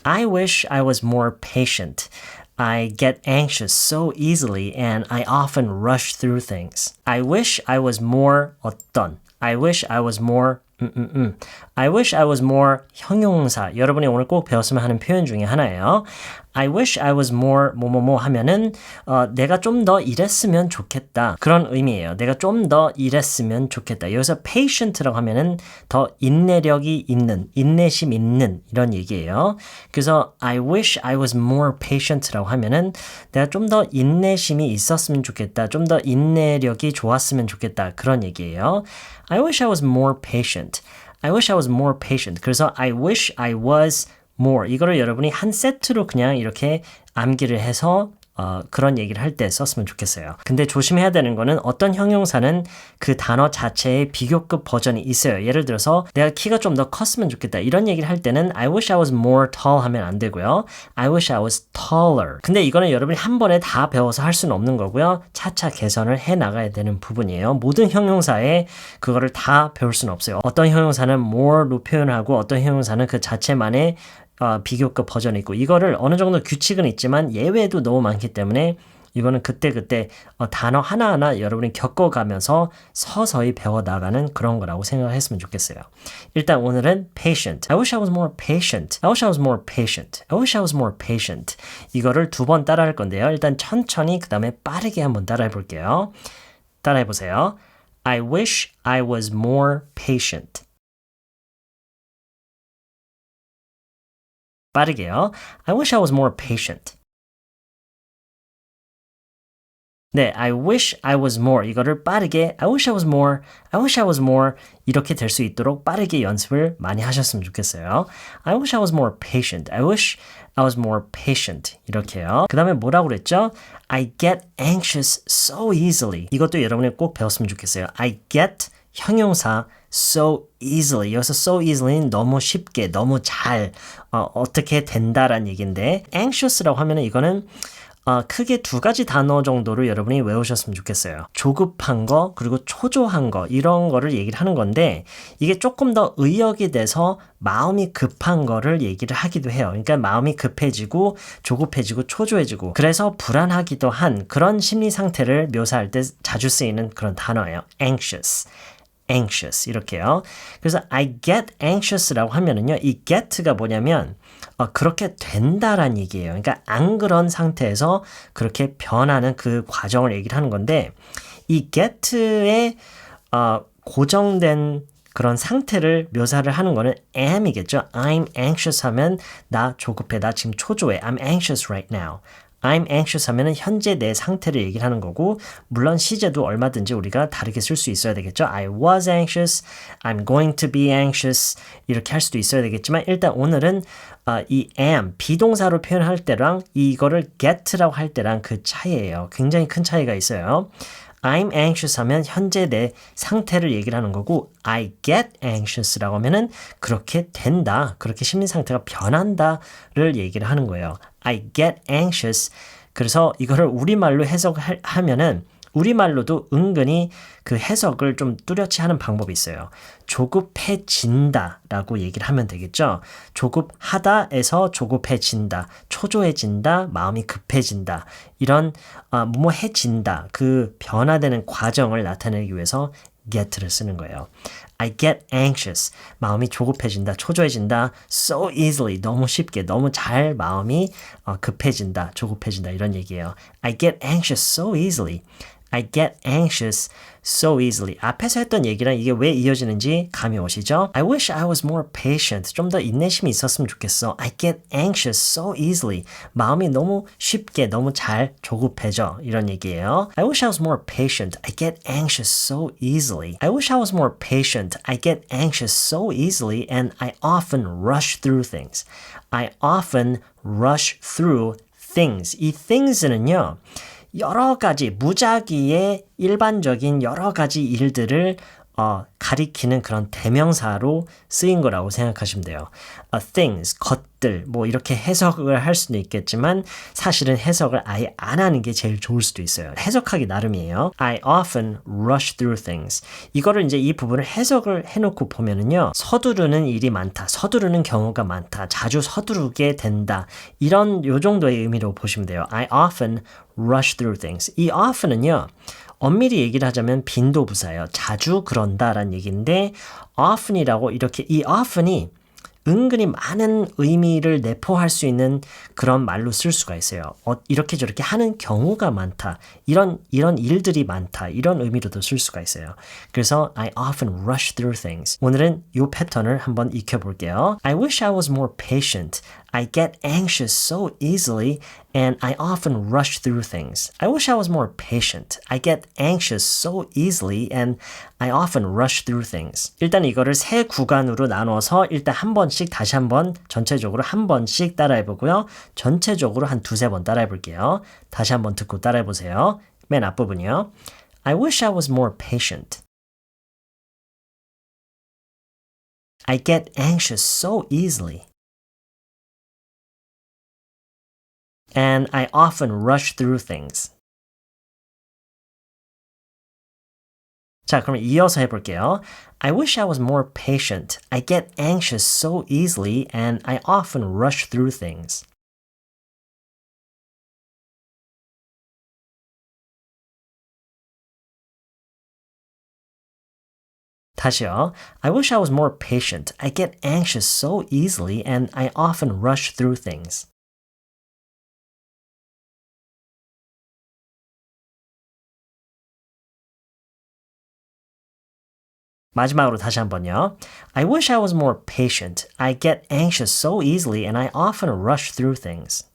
I wish I was more patient. I get anxious so easily and I often rush through things. I wish I was more 어떤. I wish I was more I wish I was more 형용사. 여러분이 오늘 꼭 배웠으면 하는 표현 중에 하나예요. I wish I was more 뭐뭐뭐 하면은 내가 좀 더 이랬으면 좋겠다. 그런 의미예요. 내가 좀 더 이랬으면 좋겠다. 여기서 patient라고 하면은 더 인내력이 있는, 인내심 있는 이런 얘기예요. 그래서 I wish I was more patient라고 하면은 내가 좀 더 인내심이 있었으면 좋겠다. 좀 더 인내력이 좋았으면 좋겠다. 그런 얘기예요. I wish I was more patient. I wish I was more patient. 그래서 I wish I was more. 이거를 여러분이 한 세트로 그냥 이렇게 암기를 해서 그런 얘기를 할 때 썼으면 좋겠어요. 근데 조심해야 되는 거는 어떤 형용사는 그 단어 자체의 비교급 버전이 있어요. 예를 들어서 내가 키가 좀 더 컸으면 좋겠다. 이런 얘기를 할 때는 I wish I was more tall 하면 안 되고요. I wish I was taller. 근데 이거는 여러분이 한 번에 다 배워서 할 수는 없는 거고요. 차차 개선을 해 나가야 되는 부분이에요. 모든 형용사에 그거를 다 배울 수는 없어요. 어떤 형용사는 more로 표현하고 어떤 형용사는 그 자체만의 비교급 버전이 있고 이거를 어느 정도 규칙은 있지만 예외도 너무 많기 때문에 이거는 그때그때 단어 하나하나 여러분이 겪어가면서 서서히 배워나가는 그런 거라고 생각했으면 좋겠어요. 일단 오늘은 patient. I wish I was more patient. I wish I was more patient. I wish I was more patient. 이거를 두 번 따라 할 건데요. 일단 천천히 그 다음에 빠르게 한번 따라해 볼게요. 따라해 보세요. I wish I was more patient. 빠르게요. I wish I was more patient. 네, I wish I was more. 이거를 빠르게 I wish I was more, I wish I was more 이렇게 될 수 있도록 빠르게 연습을 많이 하셨으면 좋겠어요. I wish I was more patient. I wish I was more patient. 이렇게요. 그 다음에 뭐라고 그랬죠? I get anxious so easily. 이것도 여러분이 꼭 배웠으면 좋겠어요. I get 형용사 so easily. 여기서 so easily는 너무 쉽게, 너무 잘 어떻게 된다라는 얘기인데 anxious라고 하면은 이거는 크게 두 가지 단어 정도로 여러분이 외우셨으면 좋겠어요. 조급한 거 그리고 초조한 거 이런 거를 얘기를 하는 건데 이게 조금 더 의역이 돼서 마음이 급한 거를 얘기를 하기도 해요. 그러니까 마음이 급해지고 조급해지고 초조해지고 그래서 불안하기도 한 그런 심리 상태를 묘사할 때 자주 쓰이는 그런 단어예요. anxious. anxious 이렇게요. 그래서 I get anxious라고 하면은요. 이 get가 뭐냐면 그렇게 된다란 얘기예요. 그러니까 안 그런 상태에서 그렇게 변하는 그 과정을 얘기를 하는 건데 이 get의 고정된 그런 상태를 묘사를 하는 거는 am이겠죠. I'm anxious 하면 나 조급해. 나 지금 초조해. I'm anxious right now. I'm anxious 하면은 현재 내 상태를 얘기를 하는 거고 물론 시제도 얼마든지 우리가 다르게 쓸 수 있어야 되겠죠. I was anxious, I'm going to be anxious 이렇게 할 수도 있어야 되겠지만 일단 오늘은 이 am, 비동사로 표현할 때랑 이거를 get라고 할 때랑 그 차이예요. 굉장히 큰 차이가 있어요. I'm anxious 하면 현재 내 상태를 얘기를 하는 거고 I get anxious라고 하면은 그렇게 된다. 그렇게 심리 상태가 변한다를 얘기를 하는 거예요. I get anxious. 그래서 이거를 우리말로 해석하면은 우리말로도 은근히 그 해석을 좀 뚜렷이 하는 방법이 있어요. 조급해진다 라고 얘기를 하면 되겠죠. 조급하다에서 조급해진다, 초조해진다, 마음이 급해진다 이런 뭐뭐해진다 그 변화되는 과정을 나타내기 위해서 get를 쓰는 거예요. I get anxious. 마음이 조급해진다, 초조해진다, so easily. 너무 쉽게, 너무 잘 마음이 급해진다, 조급해진다 이런 얘기예요. I get anxious so easily. I get anxious so easily. 앞에서 했던 얘기랑 이게 왜 이어지는지 감이 오시죠? I wish I was more patient. 좀 더 인내심이 있었으면 좋겠어. I get anxious so easily. 마음이 너무 쉽게, 너무 잘 조급해져. 이런 얘기예요. I wish I was more patient. I get anxious so easily. I wish I was more patient. I get anxious so easily and I often rush through things. I often rush through things. 이 things는요. 여러 가지 무작위의 일반적인 여러 가지 일들을 가리키는 그런 대명사로 쓰인 거라고 생각하시면 돼요. things, 것들, 뭐 이렇게 해석을 할 수는 있겠지만 사실은 해석을 아예 안 하는 게 제일 좋을 수도 있어요. 해석하기 나름이에요. I often rush through things. 이거를 이제 이 부분을 해석을 해놓고 보면은요. 서두르는 일이 많다. 서두르는 경우가 많다. 자주 서두르게 된다. 이런 요 정도의 의미로 보시면 돼요. I often rush through things. 이 often은요. 엄밀히 얘기를 하자면 빈도부사예요. 자주 그런다라는 얘기인데 often이라고 이렇게 이 often이 은근히 많은 의미를 내포할 수 있는 그런 말로 쓸 수가 있어요. 이렇게 저렇게 하는 경우가 많다. 이런 일들이 많다. 이런 의미로도 쓸 수가 있어요. 그래서 I often rush through things. 오늘은 이 패턴을 한번 익혀볼게요. I wish I was more patient. I get anxious so easily and I often rush through things. I wish I was more patient. I get anxious so easily and I often rush through things. 일단 이거를 세 구간으로 나눠서 일단 한 번씩 다시 한번 전체적으로 한 번씩 따라해 보고요. 전체적으로 한 두세 번 따라해 볼게요. 다시 한번 듣고 따라해 보세요. 맨 앞부분이요. I wish I was more patient. I get anxious so easily. And I often rush through things. 자, 그럼 이어서 해볼게요. I wish I was more patient. I get anxious so easily and I often rush through things. 다시요. I wish I was more patient. I get anxious so easily and I often rush through things. 마지막으로 다시 한번요. I wish I was more patient. I get anxious so easily and I often rush through things.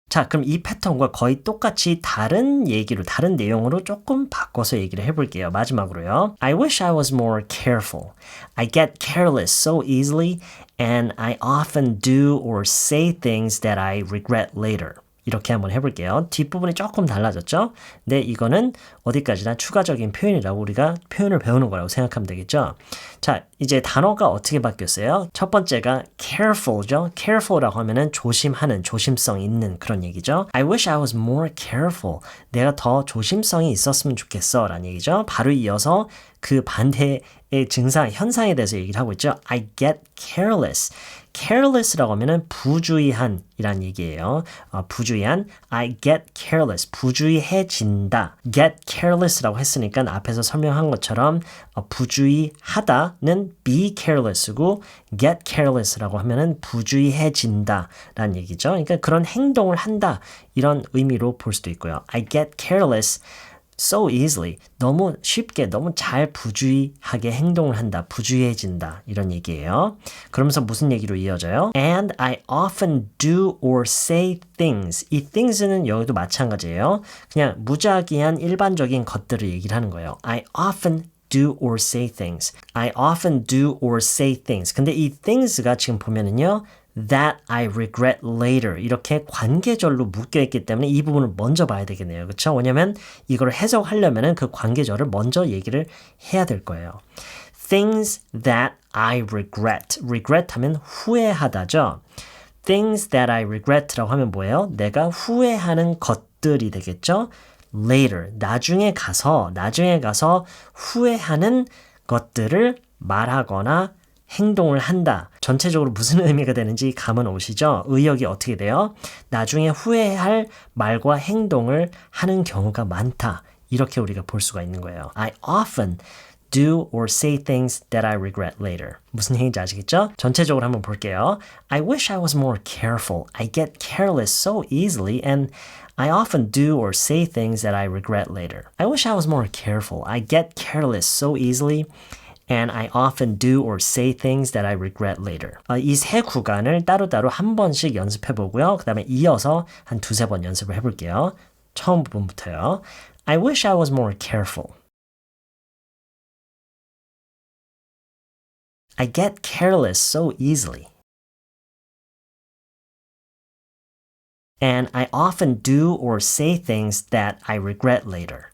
자, 그럼 이 패턴과 거의 똑같이 다른 얘기로, 다른 내용으로 조금 바꿔서 얘기를 해볼게요. 마지막으로요. I wish I was more careful. I get careless so easily and I often do or say things that I regret later. 이렇게 한번 해볼게요. 뒷부분이 조금 달라졌죠? 근데 이거는 어디까지나 추가적인 표현이라고 우리가 표현을 배우는 거라고 생각하면 되겠죠? 자, 이제 단어가 어떻게 바뀌었어요? 첫 번째가 careful죠? careful라고 하면은 조심하는, 조심성 있는 그런 얘기죠. I wish I was more careful. 내가 더 조심성이 있었으면 좋겠어 라는 얘기죠. 바로 이어서 그 반대의 증상, 현상에 대해서 얘기를 하고 있죠. I get careless. careless라고 하면은 부주의한 이란 얘기예요. 부주의한 I get careless. 부주의해진다. get careless라고 했으니까 앞에서 설명한 것처럼 부주의하다는 be careless고 get careless라고 하면은 부주의해진다 라는 얘기죠. 그러니까 그런 행동을 한다 이런 의미로 볼 수도 있고요. I get careless so easily. 너무 쉽게, 너무 잘 부주의하게 행동을 한다. 부주의해진다. 이런 얘기예요. 그러면서 무슨 얘기로 이어져요? And I often do or say things. 이 things는 여기도 마찬가지예요. 그냥 무작위한 일반적인 것들을 얘기를 하는 거예요. I often do or say things. I often do or say things. 근데 이 things가 지금 보면은요. that I regret later 이렇게 관계절로 묶여있기 때문에 이 부분을 먼저 봐야 되겠네요. 그렇죠? 왜냐면 이걸 해석하려면 그 관계절을 먼저 얘기를 해야 될 거예요. Things that I regret. regret 하면 후회하다죠. Things that I regret라고 하면 뭐예요? 내가 후회하는 것들이 되겠죠? Later. 나중에 가서 후회하는 것들을 말하거나 행동을 한다. 전체적으로 무슨 의미가 되는지 감은 오시죠? 의역이 어떻게 돼요? 나중에 후회할 말과 행동을 하는 경우가 많다. 이렇게 우리가 볼 수가 있는 거예요. I often do or say things that I regret later. 무슨 얘기인지 아시겠죠? 전체적으로 한번 볼게요. I wish I was more careful. I get careless so easily and I often do or say things that I regret later. I wish I was more careful. I get careless so easily and I often do or say things that I regret later. 이 세 구간을 따로따로 한 번씩 연습해 보고요. 그 다음에 이어서 한 두세 번 연습을 해볼게요. 처음 부분부터요. I wish I was more careful. I get careless so easily. And I often do or say things that I regret later.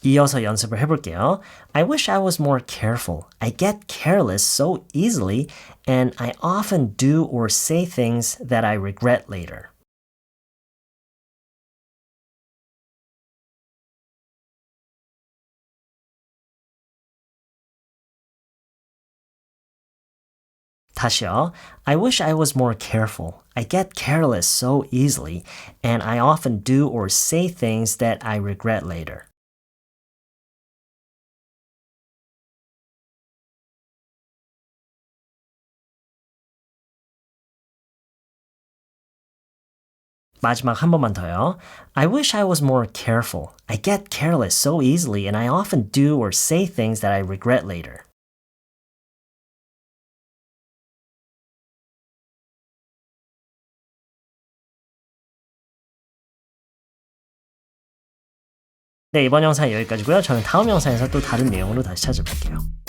이어서 연습을 해볼게요. I wish I was more careful. I get careless so easily, and I often do or say things that I regret later. 다시요. I wish I was more careful. I get careless so easily, and I often do or say things that I regret later. 마지막 한 번만 더요. I wish I was more careful. I get careless so easily, and I often do or say things that I regret later. 네, 이번 영상 여기까지고요. 저는 다음 영상에서 또 다른 내용으로 다시 찾아뵐게요.